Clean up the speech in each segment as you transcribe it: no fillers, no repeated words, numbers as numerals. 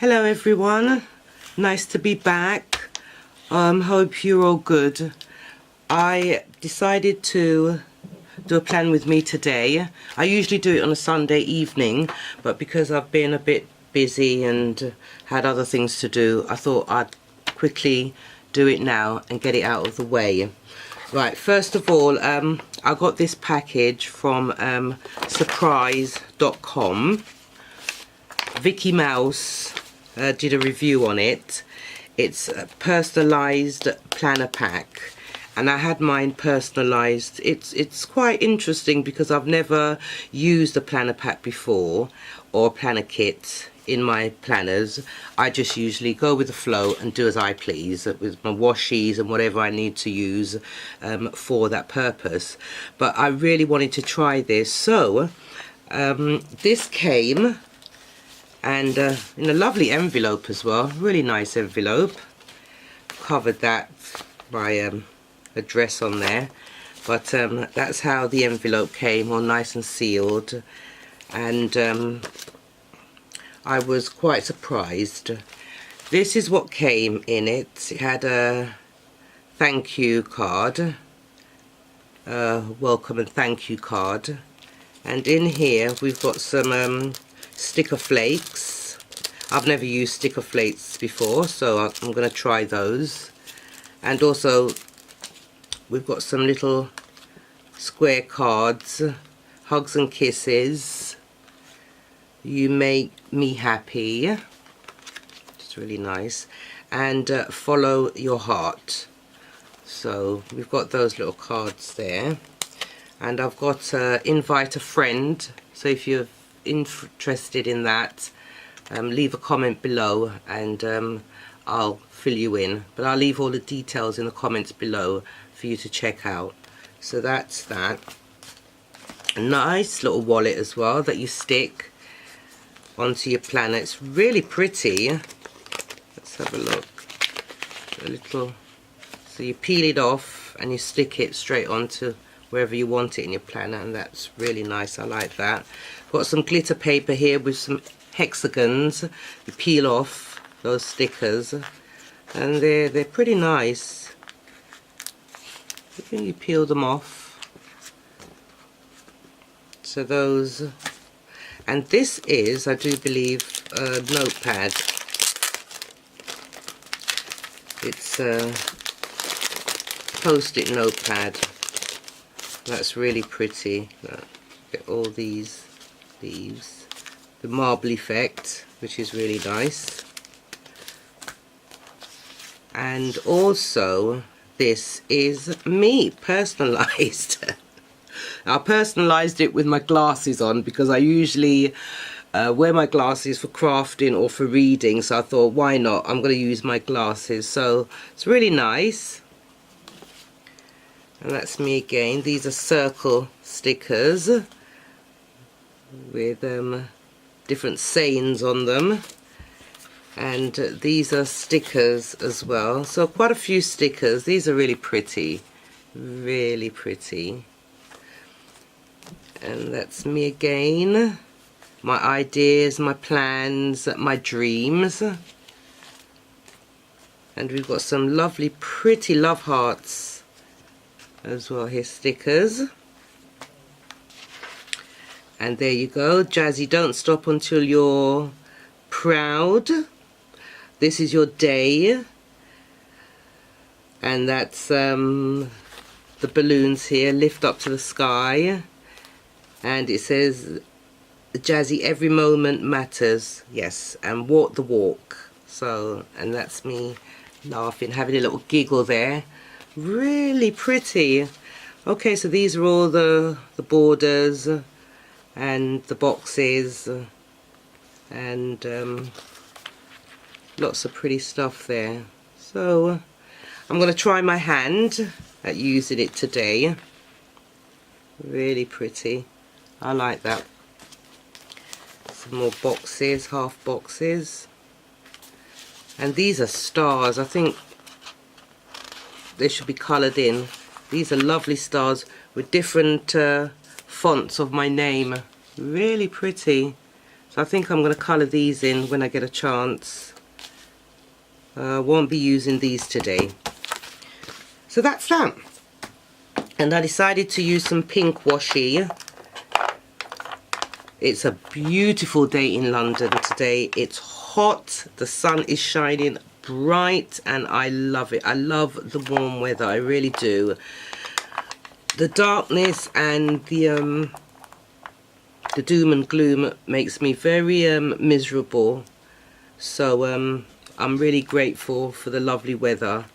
Hello everyone, nice to be back. Hope you're all good. I decided to do a plan with me today. I usually do it on a Sunday evening, but because I've been a bit busy and had other things to do, I thought I'd quickly do it now and get it out of the way. Right, first of all, I got this package from surprise.com. Vicky Mouse did a review on it. It's a personalized planner pack, and I had mine personalized. It's quite interesting because I've never used a planner pack before or a planner kit in my planners. I just usually go with the flow and do as I please with my washies and whatever I need to use for that purpose. But I really wanted to try this, so this came and in a lovely envelope as well, really nice envelope. Covered that by address on there, but that's how the envelope came, all nice and sealed, and I was quite surprised. This is what came in it. It had a thank you card, welcome and thank you card, and in here we've got some sticker flakes. I've never used sticker flakes before, so I'm going to try those. And also we've got some little square cards. Hugs and kisses, you make me happy, it's really nice, and follow your heart. So we've got those little cards there, and I've got invite a friend, so if you're interested in that, leave a comment below and I'll fill you in, but I'll leave all the details in the comments below for you to check out. So that's that. A nice little wallet as well that you stick onto your planner. It's really pretty. Let's have a look. A little, so you peel it off and you stick it straight onto wherever you want it in your planner, and that's really nice. I like that. Got some glitter paper here with some hexagons. You peel off those stickers and they're pretty nice. You peel them off. So those, and this is, I do believe, a notepad. It's a post-it notepad. That's really pretty. Look, get all these leaves, the marble effect, which is really nice. And also this is me personalized. I personalized it with my glasses on because I usually wear my glasses for crafting or for reading, so I thought, why not, I'm going to use my glasses. So it's really nice. And that's me again. These are circle stickers with different sayings on them, and these are stickers as well, so quite a few stickers. These are really pretty, really pretty. And that's me again, my ideas, my plans, my dreams. And we've got some lovely pretty love hearts as well here, stickers. And there you go, Jazzy, don't stop until you're proud. This is your day. And that's the balloons here, lift up to the sky. And it says, Jazzy, every moment matters. Yes, and walk the walk. So, and that's me laughing, having a little giggle there. Really pretty. Okay, so these are all the borders and the boxes, and lots of pretty stuff there. So I'm going to try my hand at using it today. Really pretty. I like that. Some more boxes, half boxes, and these are stars. I think they should be coloured in. These are lovely stars with different fonts of my name. Really pretty. So I think I'm going to colour these in when I get a chance. Won't be using these today. So that's that. And I decided to use some pink washi. It's a beautiful day in London today. It's hot, the sun is shining bright, and I love it. I love the warm weather, I really do. The darkness and the doom and gloom makes me very miserable. So I'm really grateful for the lovely weather.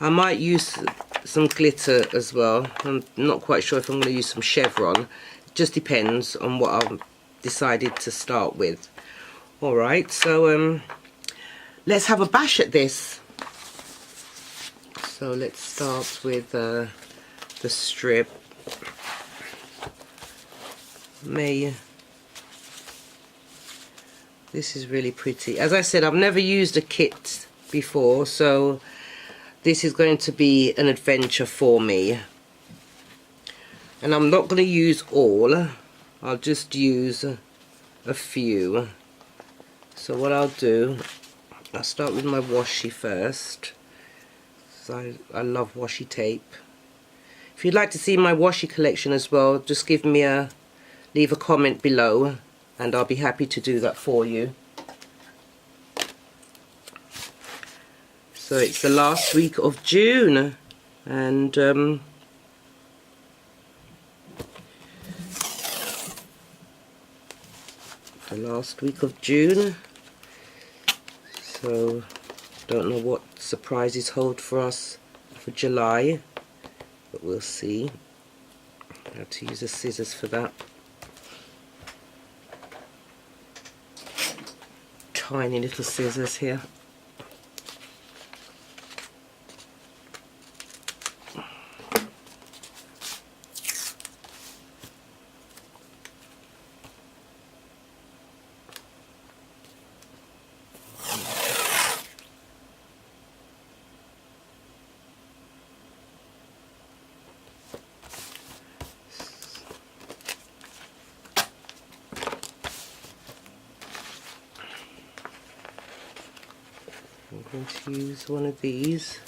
I might use some glitter as well. I'm not quite sure if I'm going to use some chevron. It just depends on what I've decided to start with. Alright, so let's have a bash at this. So let's start with the strip. This is really pretty. As I said, I've never used a kit before, so this is going to be an adventure for me. And I'm not going to use all. I'll just use a few. So what I'll do, I'll start with my washi first. So I love washi tape. If you'd like to see my washi collection as well, just leave a comment below and I'll be happy to do that for you. So it's the last week of June, and the last week of June, so don't know what surprises hold for us for July, but we'll see. I have to use the scissors for that. Tiny little scissors here. I'm going to use one of these,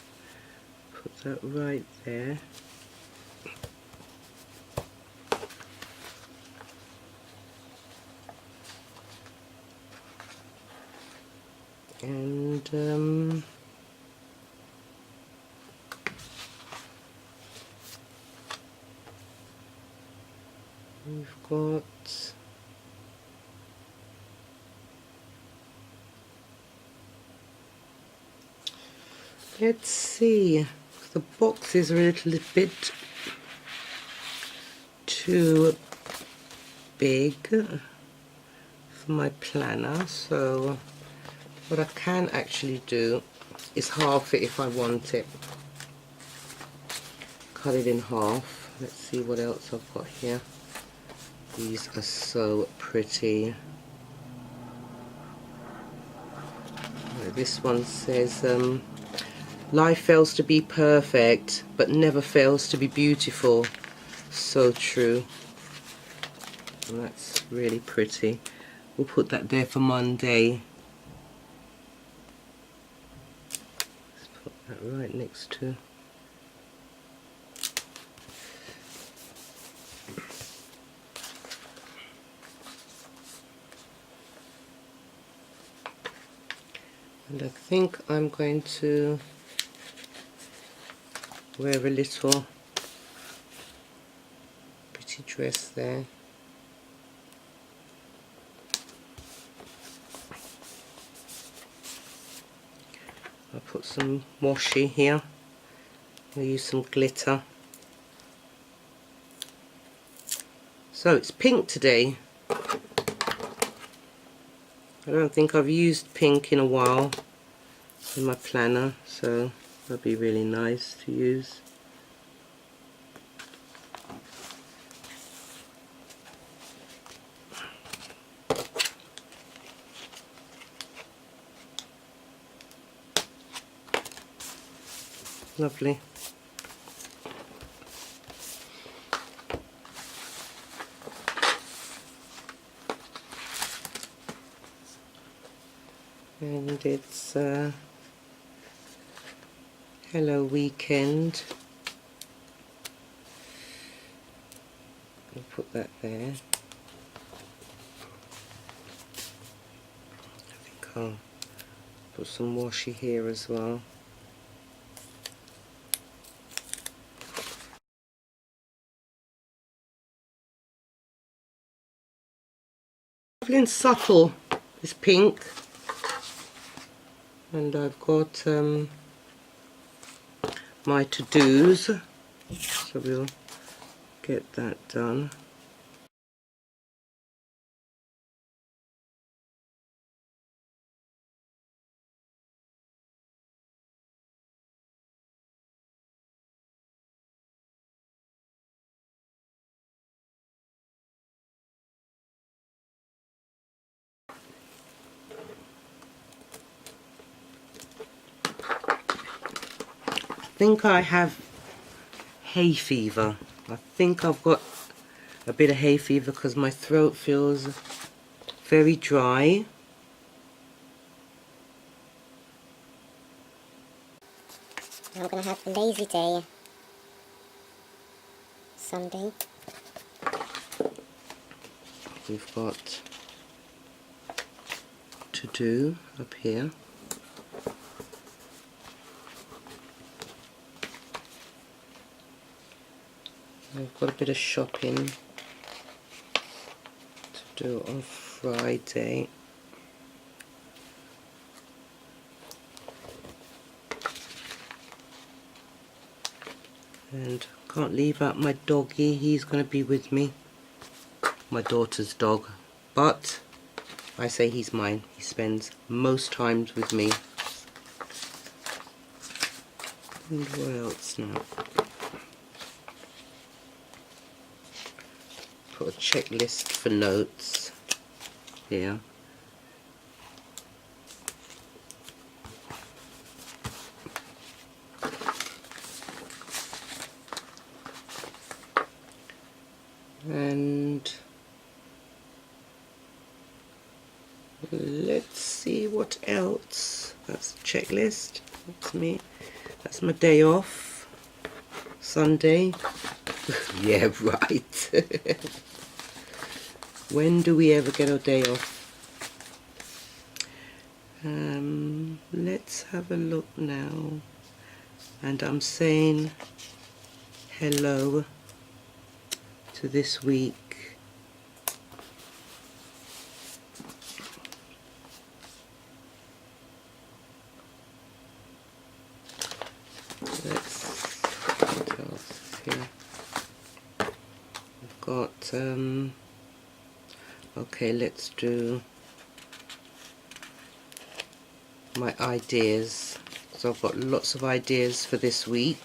put that right there. And we've got let's see, the box is a little bit too big for my planner, so what I can actually do is half it if I want it. Cut it in half. Let's see what else I've got here. These are so pretty. This one says, life fails to be perfect, but never fails to be beautiful. So true. And that's really pretty. We'll put that there for Monday. Let's put that right next to. And I think I'm going to wear a little pretty dress there. I'll put some washi here. I'll use some glitter. So it's pink today. I don't think I've used pink in a while in my planner, so that'd be really nice to use. Lovely. and it's Hello Weekend. I'll put that there. I think I'll put some washi here as well. Lovely and subtle, this pink. And I've got my to-dos, so we'll get that done. I think I have hay fever. I think I've got a bit of hay fever because my throat feels very dry. I'm going to have a lazy day Sunday. We've got to do up here. I've got a bit of shopping to do on Friday. And can't leave out my doggy, he's going to be with me. My daughter's dog. But I say he's mine. He spends most times with me. And what else now? Put a checklist for notes here. And let's see what else. That's the checklist. That's me. That's my day off. Sunday. Yeah, right. When do we ever get a day off? Let's have a look now. And I'm saying hello to this week. What else is here? I've got okay, let's do my ideas. So I've got lots of ideas for this week.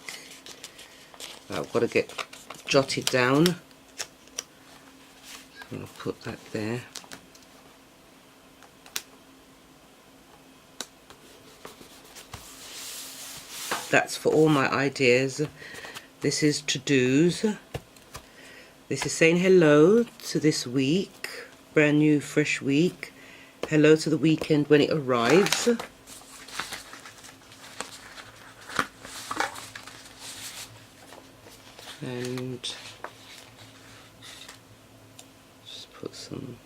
I've got to get jotted down. I'll put that there. That's for all my ideas. This is to-dos. This is saying hello to this week. Brand new, fresh week. Hello to the weekend when it arrives. And just put some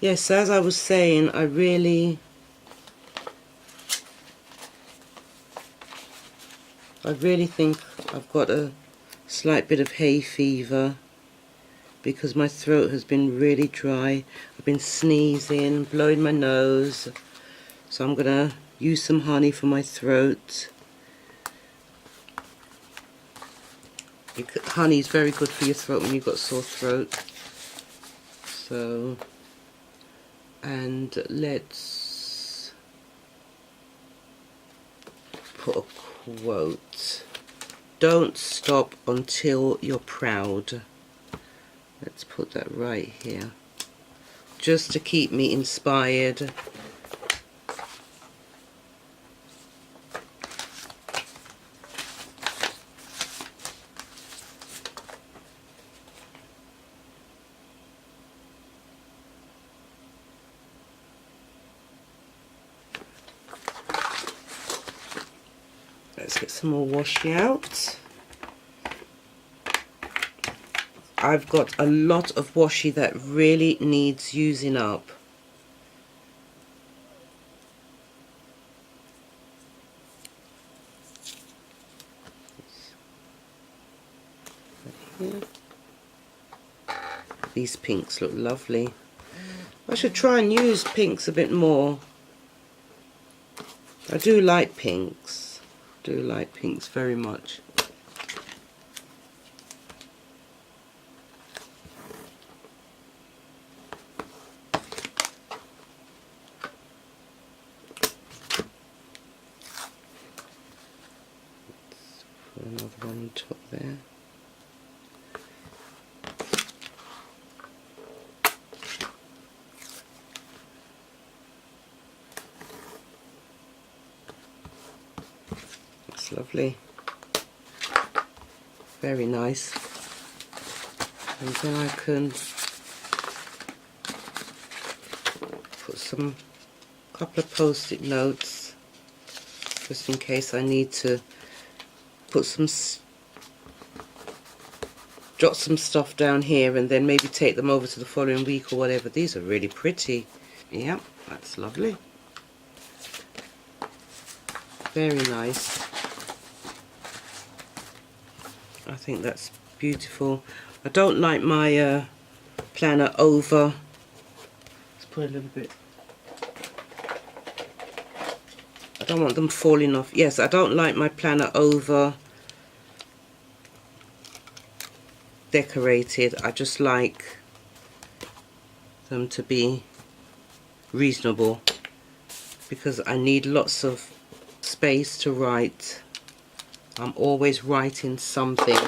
yes, as I was saying, I really think I've got a slight bit of hay fever because my throat has been really dry. I've been sneezing, blowing my nose, so I'm gonna use some honey for my throat. Honey is very good for your throat when you've got sore throat. So, and let's put a quote. Don't stop until you're proud. Let's put that right here. Just to keep me inspired. Let's get some more washi out. I've got a lot of washi that really needs using up. These pinks look lovely. I should try and use pinks a bit more. I do like pinks. Do like pinks very much. Put another one on top there. That's lovely. Very nice. And then I can put some couple of post-it notes just in case I need to put some jot some stuff down here and then maybe take them over to the following week or whatever. These are really pretty. Yeah, that's lovely. Very nice. I think that's beautiful. I don't like my planner over. Let's put a little bit. I don't want them falling off. Yes, I don't like my planner over decorated. I just like them to be reasonable because I need lots of space to write. I'm always writing something.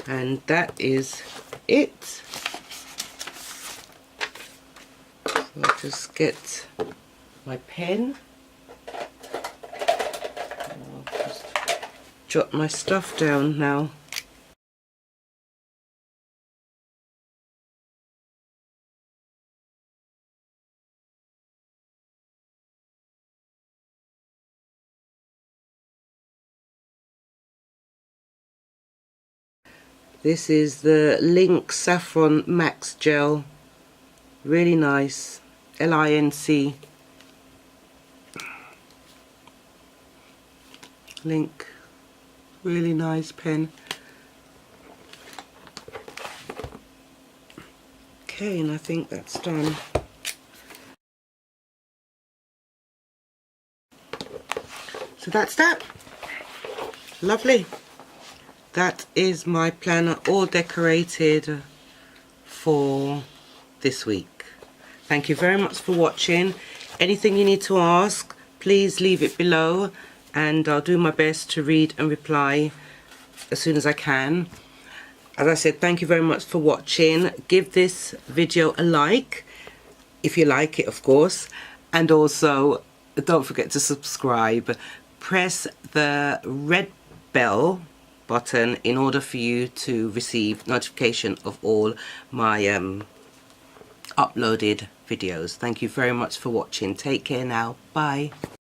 And that is it. So I'll just get my pen. I'll just jot my stuff down now. This is the Link Saffron Max Gel. Really nice. L-I-N-C. Link. Really nice pen. Okay, and I think that's done. So that's that. Lovely. That is my planner all decorated for this week. Thank you very much for watching. Anything you need to ask, please leave it below and I'll do my best to read and reply as soon as I can. As I said, thank you very much for watching. Give this video a like if you like it, of course, and also don't forget to subscribe. Press the red bell button in order for you to receive notification of all my uploaded videos. Thank you very much for watching. Take care now. Bye.